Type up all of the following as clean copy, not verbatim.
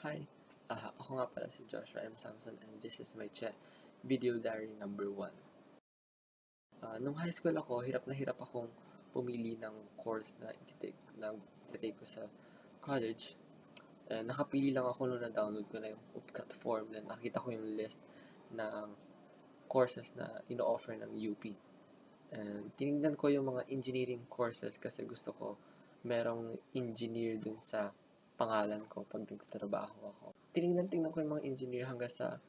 Hi, ako nga pala si Joshua M. Samson and this is my video diary number 1. Nung high school ako, hirap na hirap akong pumili ng course na i-take ko sa college. Nakapili lang ako nung na-download ko na yung UPCAT form, then nakita ko yung list ng courses na ino-offer ng UP. And tinignan ko yung mga engineering courses kasi gusto ko merong engineer dun sa pangalan ko pag nagtatrabaho ako. Tinignan ko yung mga engineer hanggang sa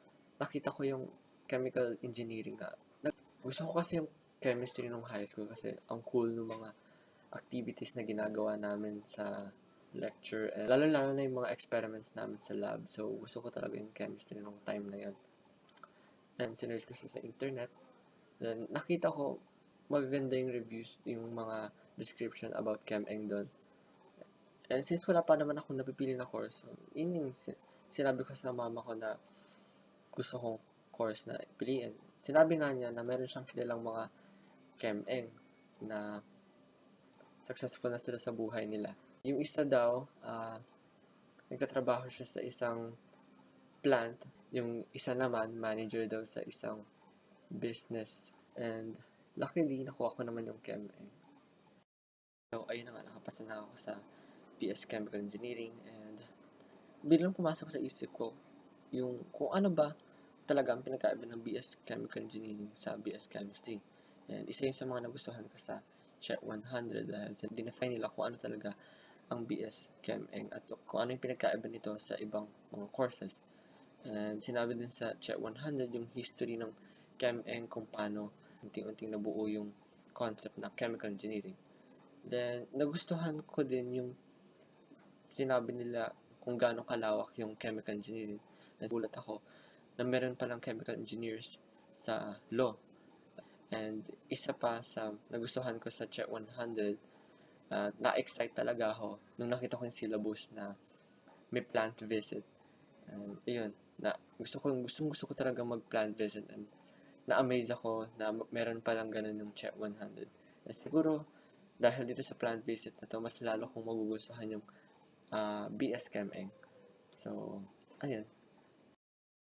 nakita ko yung chemical engineering nga. Gusto ko kasi yung chemistry nung high school kasi ang cool ng mga activities na ginagawa namin sa lecture. And lalo-lalo na yung mga experiments namin sa lab. So, gusto ko talaga yung chemistry nung time na yun. And sinerge ko sa internet. Then, nakita ko magaganda yung reviews, yung mga description about ChemEng doon. And since wala pa naman akong napipili na course, so, yun yung sinabi ko sa mama ko na gusto kong course na piliin. Sinabi nga niya na meron siyang kilalang mga ChemEng na successful na sila sa buhay nila. Yung isa daw, nagtatrabaho siya sa isang plant. Yung isa naman, manager daw sa isang business. And luckily, nakuha ko naman yung ChemEng. So, ayun na nga, nakapasa na ako sa BS Chemical Engineering and biglang pumasok sa isip ko yung kung ano ba talaga ang pinagkaiba ng BS Chemical Engineering sa BS Chemistry. And isa yun sa mga nagustuhan ko sa Chet 100 dahil dinefine nila kung ano talaga ang BS ChemEng at kung ano yung pinagkaiba nito sa ibang mga courses. And sinabi din sa Chet 100 yung history ng ChemEng kung paano unting-unting nabuo yung concept na chemical engineering. Then, nagustuhan ko din yung sinabi nila kung gaano kalawak yung chemical engineering. Nagulat ako na meron palang chemical engineers sa law. And isa pa sa nagustuhan ko sa Chet 100, na-excite talaga ako nung nakita ko yung syllabus na may plant visit. And ayun, gusto ko talaga mag-plant visit and na-amaze ako na meron palang ganun yung Chet 100. And siguro, dahil dito sa plant visit na to, mas lalo kong magugustuhan yung BS ChemEng. So, ayun.